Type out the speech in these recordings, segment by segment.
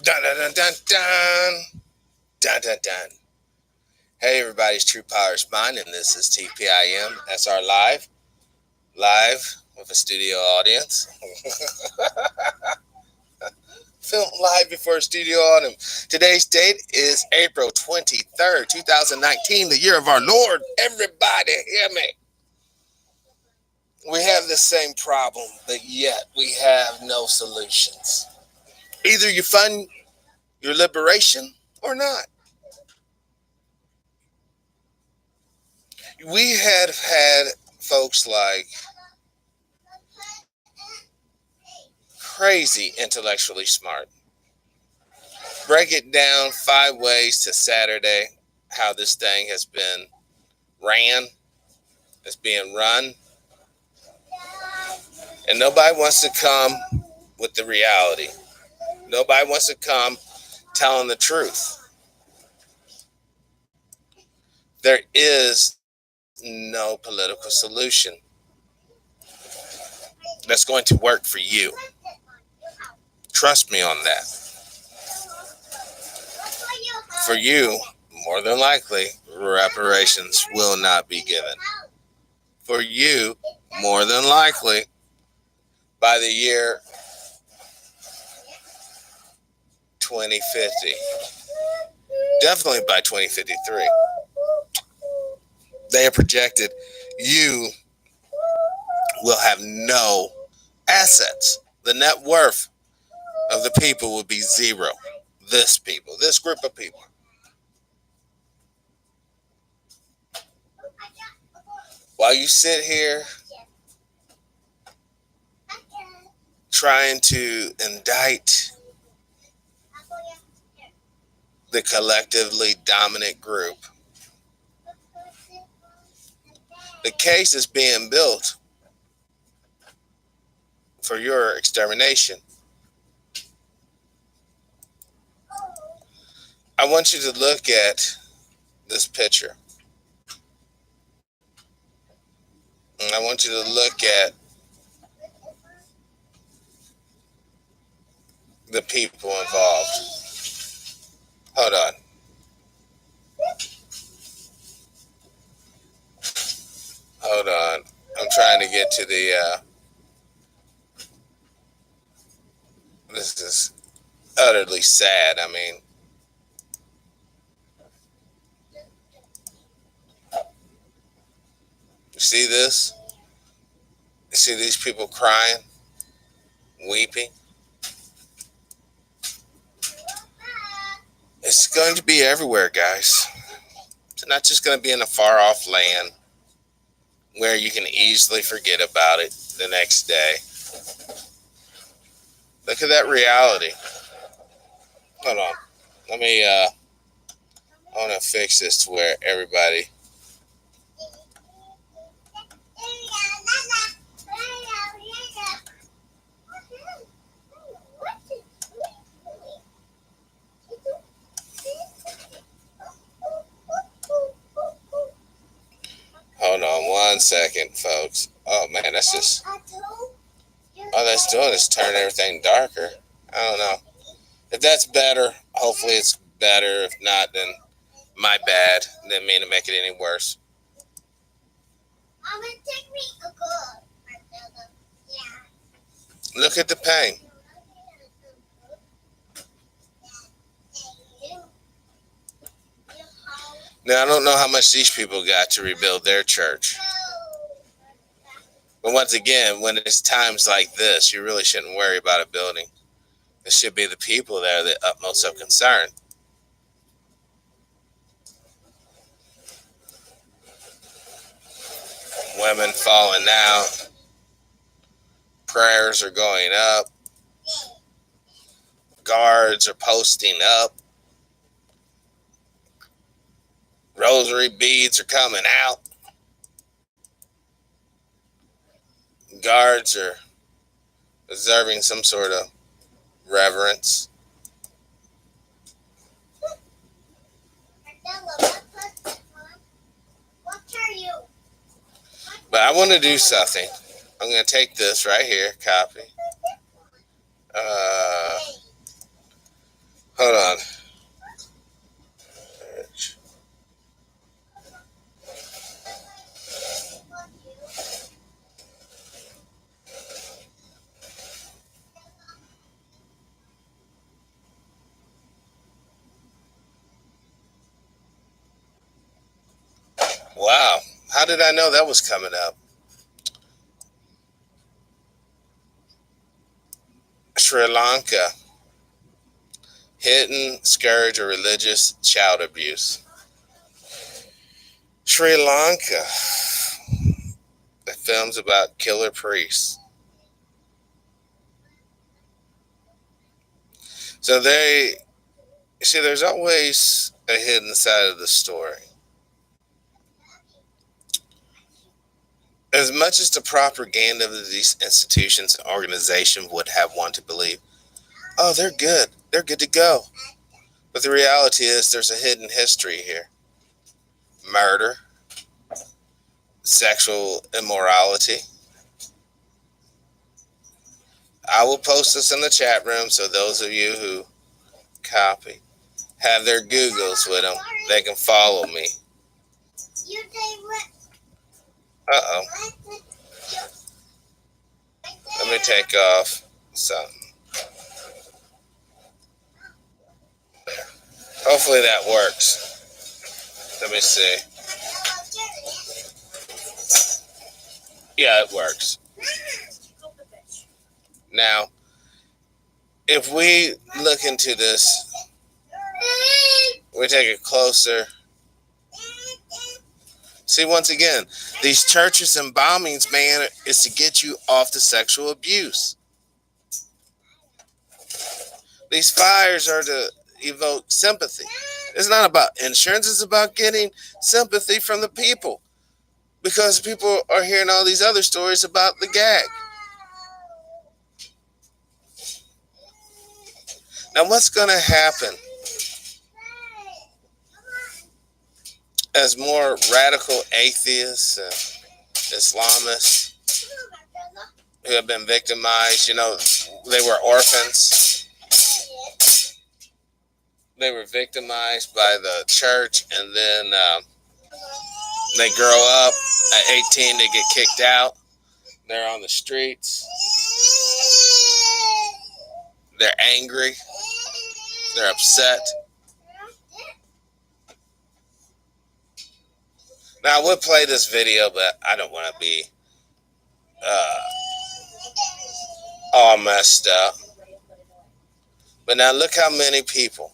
Dun dun dun dun dun dun dun dun. Hey everybody, it's True Powers Mine, and this is TPIM. That's our live with a studio audience. Film live before a studio audience. Today's date is April 23rd, 2019, the year of our Lord. Everybody hear me. We have the same problem, but yet we have no solutions. Either you fund your liberation or not. We have had folks like crazy intellectually smart break it down 5 ways to Saturday, how this thing has been ran, it's being run, and nobody wants to come with the reality. Nobody wants to come telling the truth. There is no political solution that's going to work for you. Trust me on that. For you, more than likely, reparations will not be given. For you, more than likely, by the year 2050, definitely by 2053, they have projected you will have no assets. The net worth of the people will be zero. This group of people. While you sit here trying to indict the collectively dominant group, the case is being built for your extermination. I want you to look at this picture. And I want you to look at the people involved. Hold on. Hold on. I'm trying to get to the. This is utterly sad. I mean, you see this? You see these people crying, weeping? It's going to be everywhere, guys. It's not just going to be in a far off land where you can easily forget about it the next day. Look at that reality. Hold on. Let me, I want to fix this to where everybody. Hold on 1 second, folks. Oh man, that's just. All that's doing is turning everything darker. I don't know. If that's better, hopefully it's better. If not, then my bad. Didn't mean to make it any worse. Look at the pain. Now, I don't know how much these people got to rebuild their church. But once again, when it's times like this, you really shouldn't worry about a building. It should be the people that are the utmost of concern. Women falling out. Prayers are going up. Guards are posting up. Rosary beads are coming out. Guards are observing some sort of reverence. But I want to do something. I'm going to take this right here, copy. Hold on. Wow. How did I know that was coming up? Sri Lanka. Hidden scourge of religious child abuse. Sri Lanka. The films about killer priests. So they see there's always a hidden side of the story. As much as the propaganda of these institutions and organizations would have one to believe, oh, they're good. They're good to go. But the reality is there's a hidden history here. Murder, sexual immorality. I will post this in the chat room so those of you who copy have their Googles with them. They can follow me. Uh-oh. Let me take off something. Hopefully that works. Let me see. Yeah, it works. Now, if we look into this, we take it closer. See, once again, these churches and bombings, man, is to get you off the sexual abuse. These fires are to evoke sympathy. It's not about insurance. It's about getting sympathy from the people. Because people are hearing all these other stories about the gag. Now, what's going to happen as more radical atheists and Islamists who have been victimized, they were orphans. They were victimized by the church, and then they grow up. At 18, they get kicked out. They're on the streets. They're angry. They're upset. Now, I would play this video, but I don't want to be all messed up. But now look how many people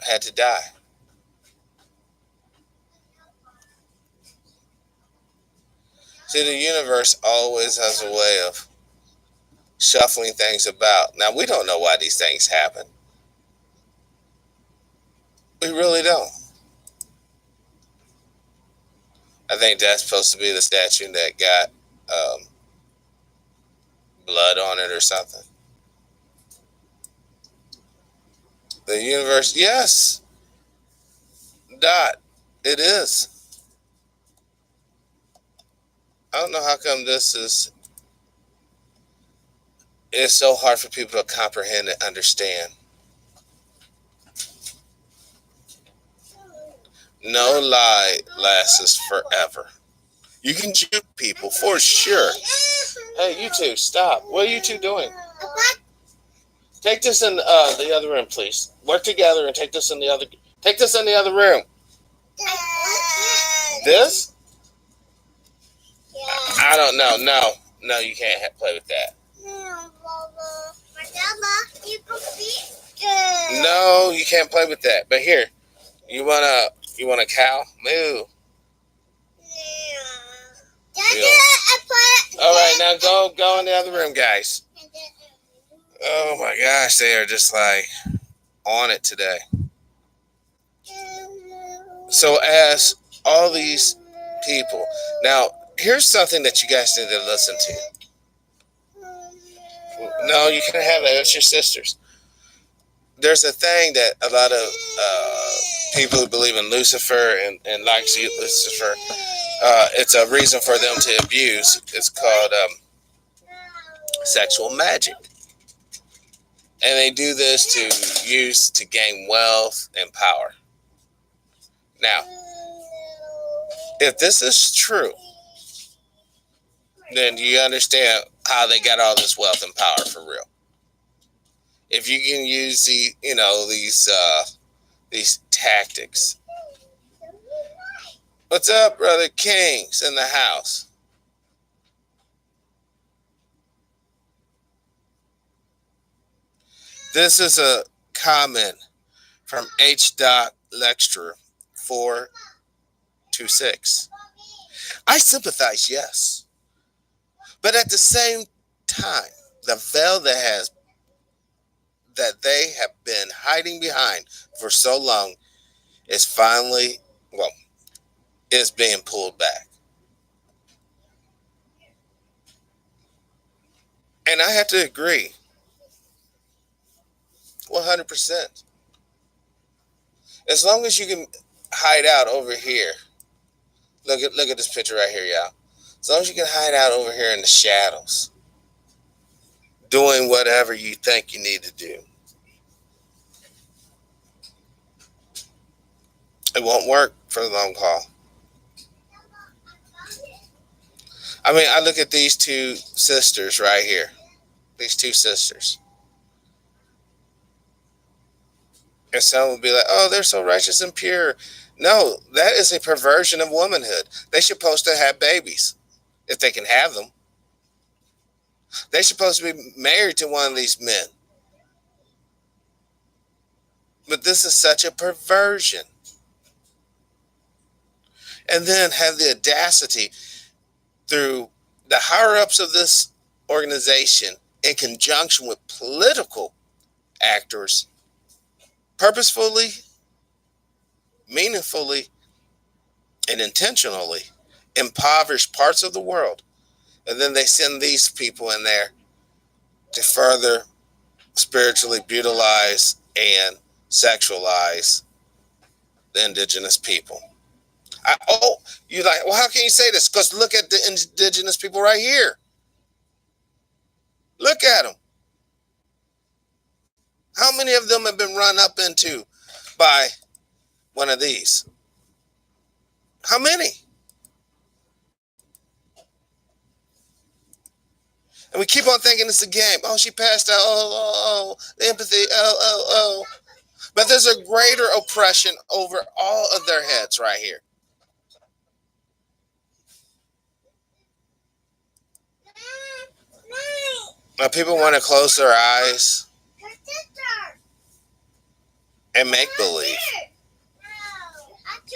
had to die. See, the universe always has a way of shuffling things about. Now, we don't know why these things happen. We really don't. I think that's supposed to be the statue that got blood on it or something. The universe, yes. Dot. It is. I don't know how come it's so hard for people to comprehend and understand. No lie lasts forever. You can juke people for sure. Hey, you two, stop. What are you two doing? Take this in the other room, please. Work together and take this in the other. Take this in the other room. This? I don't know. No, you can't play with that. No, you can't play with that. But here, you want a cow? Moo. All right, now go in the other room, guys. Oh my gosh, they are just like on it today. So as all these people, now here's something that you guys need to listen to. No, you can't have that. It's your sisters. There's a thing that a lot of people who believe in Lucifer and likes Lucifer, it's a reason for them to abuse. It's called sexual magic. And they do this to use to gain wealth and power. Now, if this is true, then you understand how they got all this wealth and power for real. If you can use these tactics. What's up, brother King's in the house? This is a comment from H. Lecturer 426. I sympathize, yes. But at the same time, the veil that they have been hiding behind for so long is finally, well, is being pulled back. And I have to agree 100%. As long as you can hide out over here. Look at this picture right here, y'all. As long as you can hide out over here in the shadows, doing whatever you think you need to do, it won't work for the long haul. I mean, I look at these two sisters right here. These two sisters. And some will be like, oh, they're so righteous and pure. No, that is a perversion of womanhood. They're supposed to have babies if they can have them. They're supposed to be married to one of these men. But this is such a perversion. And then have the audacity through the higher ups of this organization in conjunction with political actors purposefully, meaningfully, and intentionally impoverish parts of the world. And then they send these people in there to further spiritually brutalize and sexualize the indigenous people. You're like, well, how can you say this? Because look at the indigenous people right here. Look at them. How many of them have been run up into by one of these? How many? And we keep on thinking it's a game. Oh, she passed out. The empathy. Oh. But there's a greater oppression over all of their heads right here. Now, people want to close their eyes and make believe.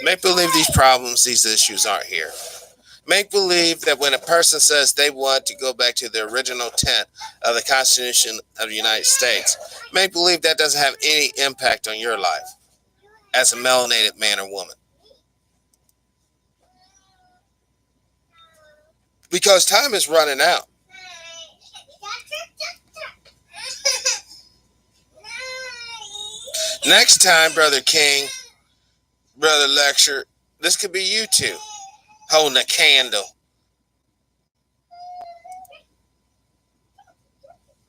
Make believe these problems, these issues aren't here. Make believe that when a person says they want to go back to the original intent of the Constitution of the United States, make believe that doesn't have any impact on your life as a melanated man or woman. Because time is running out. Next time, Brother King, Brother Lecture, this could be you two holding a candle.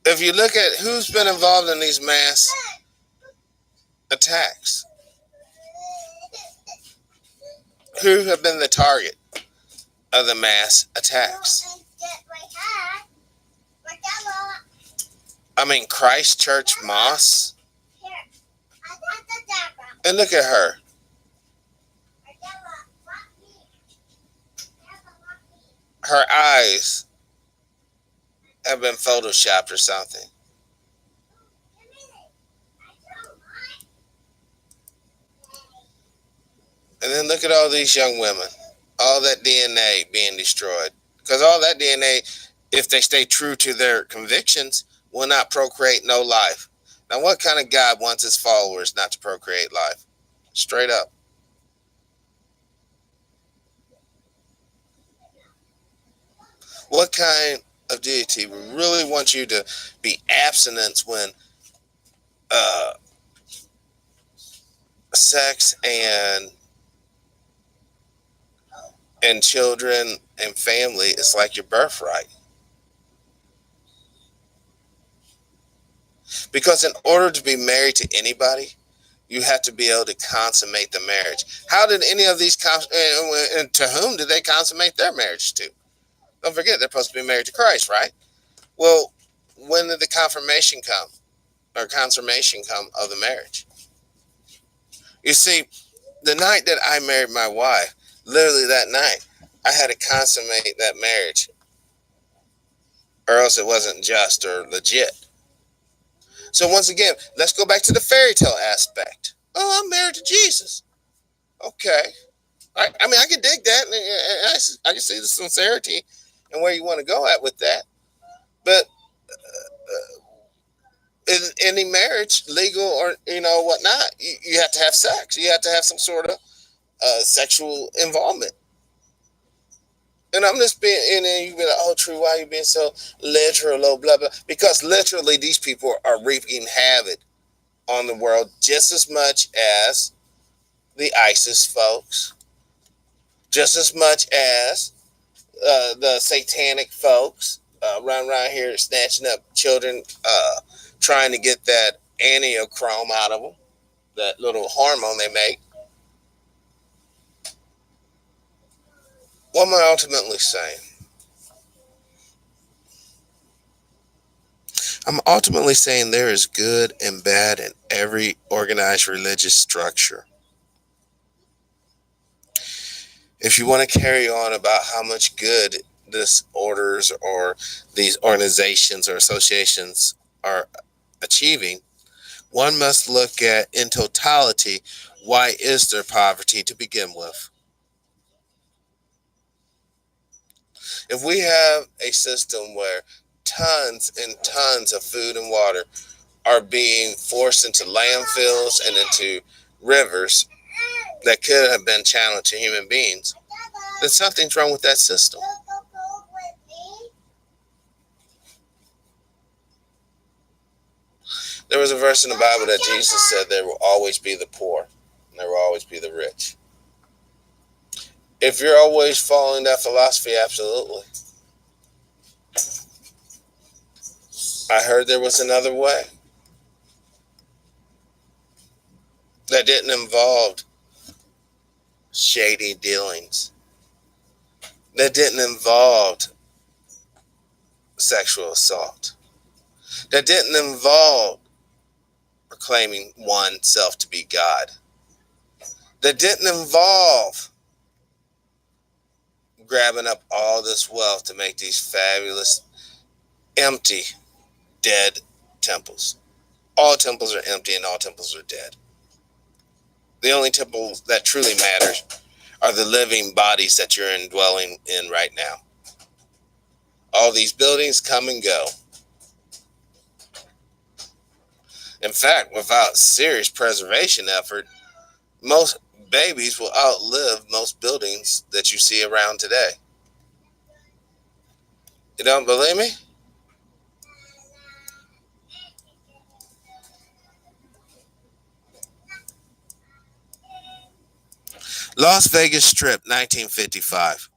If you look at who's been involved in these mass attacks, who have been the target of the mass attacks? I mean, Christ Church Moss. And look at her. Her eyes have been photoshopped or something. And then look at all these young women. All that DNA being destroyed. Because all that DNA, if they stay true to their convictions, will not procreate no life. Now, what kind of God wants his followers not to procreate life? Straight up. What kind of deity would really want you to be abstinence when sex and children and family is like your birthright? Because in order to be married to anybody, you have to be able to consummate the marriage. How did any of these, and to whom did they consummate their marriage to? Don't forget, they're supposed to be married to Christ, right? Well, when did the confirmation come, or consummation come of the marriage? You see, the night that I married my wife, literally that night, I had to consummate that marriage, or else it wasn't just or legit. So once again, let's go back to the fairy tale aspect. Oh, I'm married to Jesus. Okay. I mean, I can dig that, and I can see the sincerity and where you want to go at with that. But in any marriage, legal or whatnot, you have to have sex. You have to have some sort of sexual involvement. And I'm just being, and then you be like, oh, True, why are you being so literal, blah, blah? Because literally, these people are reaping havoc on the world just as much as the ISIS folks, just as much as the satanic folks running around here snatching up children, trying to get that aniochrome out of them, that little hormone they make. What am I ultimately saying? I'm ultimately saying there is good and bad in every organized religious structure. If you want to carry on about how much good this orders or these organizations or associations are achieving, one must look at in totality, why is there poverty to begin with? If we have a system where tons and tons of food and water are being forced into landfills and into rivers that could have been channeled to human beings, then something's wrong with that system. There was a verse in the Bible that Jesus said there will always be the poor and there will always be the rich. If you're always following that philosophy, absolutely. I heard there was another way that didn't involve shady dealings, that didn't involve sexual assault, that didn't involve proclaiming oneself to be God, that didn't involve grabbing up all this wealth to make these fabulous, empty, dead temples. All temples are empty and all temples are dead. The only temples that truly matter are the living bodies that you're indwelling in right now. All these buildings come and go. In fact, without serious preservation effort, most babies will outlive most buildings that you see around today. You don't believe me? Las Vegas Strip, 1955.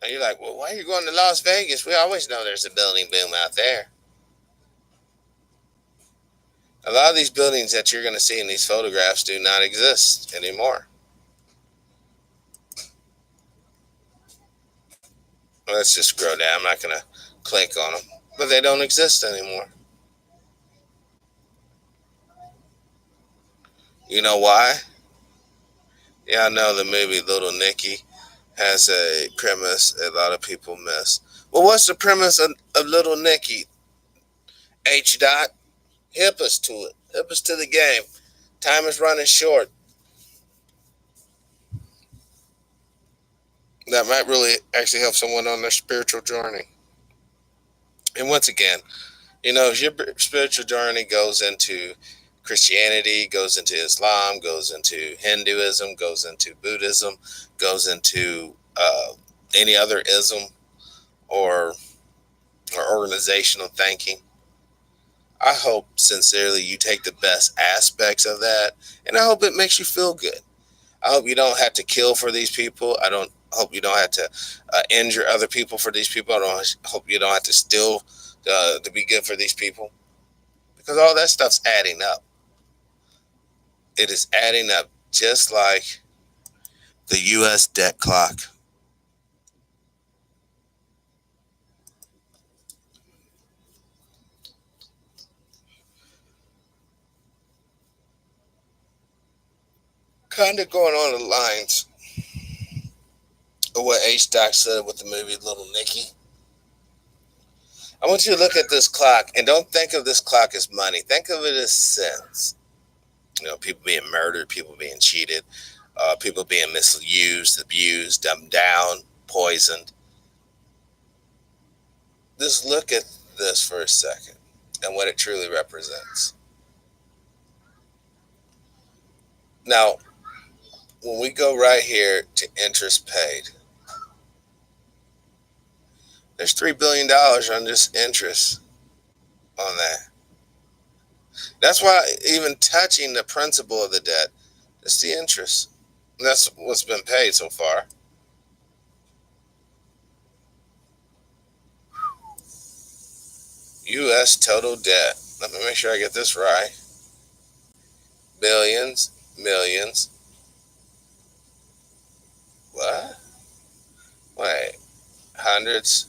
And you're like, well, why are you going to Las Vegas? We always know there's a building boom out there. A lot of these buildings that you're going to see in these photographs do not exist anymore. Let's just scroll down. I'm not going to click on them. But they don't exist anymore. You know why? Yeah, I know the movie Little Nicky has a premise a lot of people miss. Well, what's the premise of Little Nicky? H. Dot, hip us to it. Hip us to the game. Time is running short. That might really actually help someone on their spiritual journey. And once again, if your spiritual journey goes into Christianity, goes into Islam, goes into Hinduism, goes into Buddhism, goes into any other ism or organizational thinking, I hope sincerely you take the best aspects of that, and I hope it makes you feel good. I hope you don't have to kill for these people. I don't hope you don't have to injure other people for these people. I don't hope you don't have to steal to be good for these people, because all that stuff's adding up. It is adding up, just like the U.S. debt clock. Kind of going on the lines of what H-Doc said with the movie Little Nicky. I want you to look at this clock and don't think of this clock as money. Think of it as cents. People being murdered, people being cheated, people being misused, abused, dumbed down, poisoned. Just look at this for a second and what it truly represents. Now, when we go right here to interest paid, there's $3 billion on this interest on that. That's why even touching the principal of the debt, it's the interest. And that's what's been paid so far. U.S. total debt. Let me make sure I get this right. Billions, millions. What? Wait. Hundreds,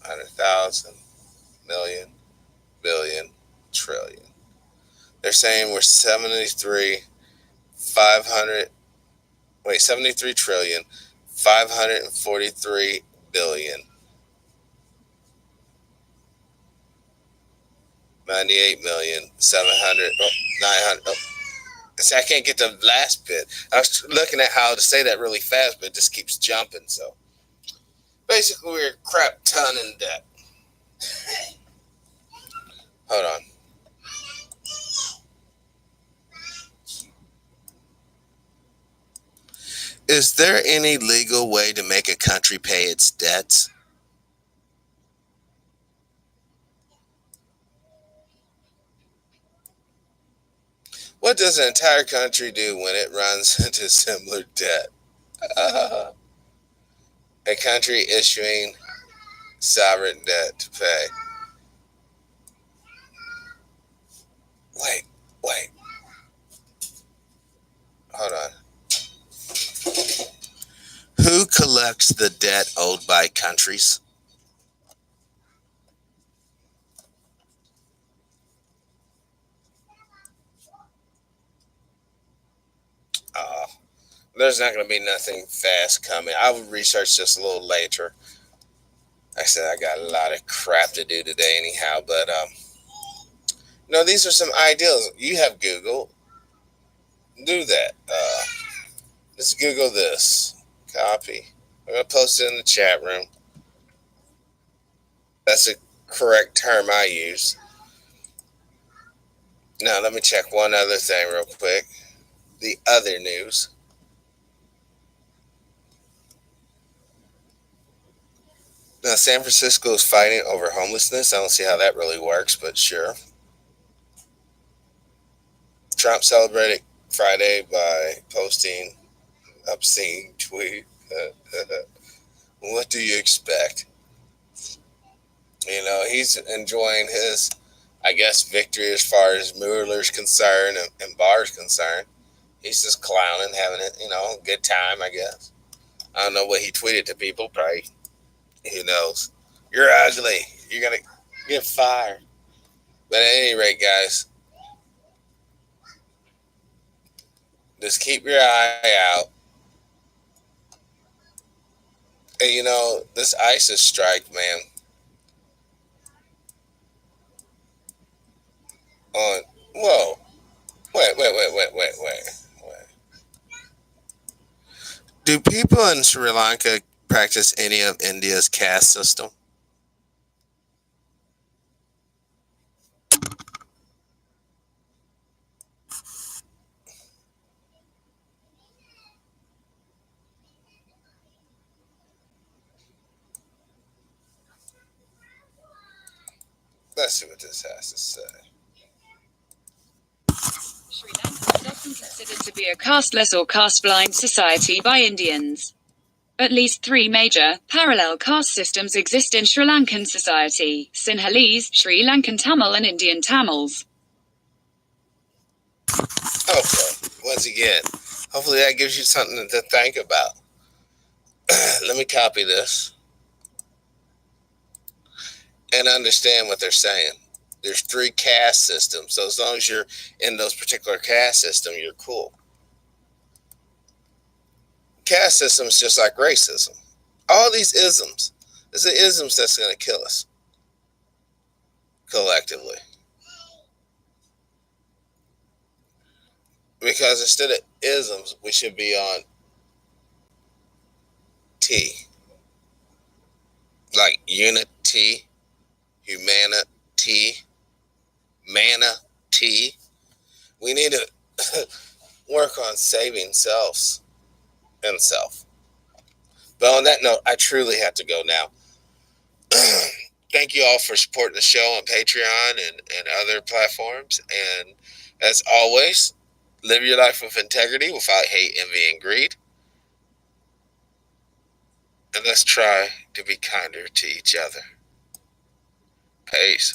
100,000, million, billion, trillion. They're saying we're 73 trillion, 543 billion. 98 million, 700, 900. See, I can't get the last bit. I was looking at how to say that really fast, but it just keeps jumping. So basically, we're a crap ton in debt. Hold on. Is there any legal way to make a country pay its debts? What does an entire country do when it runs into similar debt? A country issuing sovereign debt to pay. Wait. Hold on. Who collects the debt owed by countries? There's not going to be nothing fast coming. I will research this a little later. Like I said, I got a lot of crap to do today anyhow, but these are some ideas. You have Google. Do that. Let's Google this. Copy. I'm going to post it in the chat room. That's the correct term I use. Now, let me check one other thing real quick. The other news. Now, San Francisco is fighting over homelessness. I don't see how that really works, but sure. Trump celebrated Friday by posting obscene tweet. What do you expect? He's enjoying his, I guess, victory as far as Mueller's concerned and Barr's concerned. He's just clowning, having a good time, I guess. I don't know what he tweeted to people, probably. Who knows? You're ugly. You're going to get fired. But at any rate, guys, just keep your eye out. And, this ISIS strike, man. Whoa. Wait. Do people in Sri Lanka practice any of India's caste system? Let's see what this has to say. Sri Lanka is often considered to be a casteless or caste-blind society by Indians. At least 3 major, parallel caste systems exist in Sri Lankan society: Sinhalese, Sri Lankan Tamil, and Indian Tamils. Okay, once again, hopefully that gives you something to think about. Let me copy this and understand what they're saying. There's 3 caste systems, so as long as you're in those particular caste system, you're cool. Caste system is just like racism. All these isms. It's the isms that's going to kill us collectively. Because instead of isms, we should be on T. Like unity, humanity, manity. We need to work on saving selves and self. But on that note, I truly have to go now. Thank you all for supporting the show on Patreon and other platforms. And as always, live your life with integrity without hate, envy, and greed. And let's try to be kinder to each other. Peace.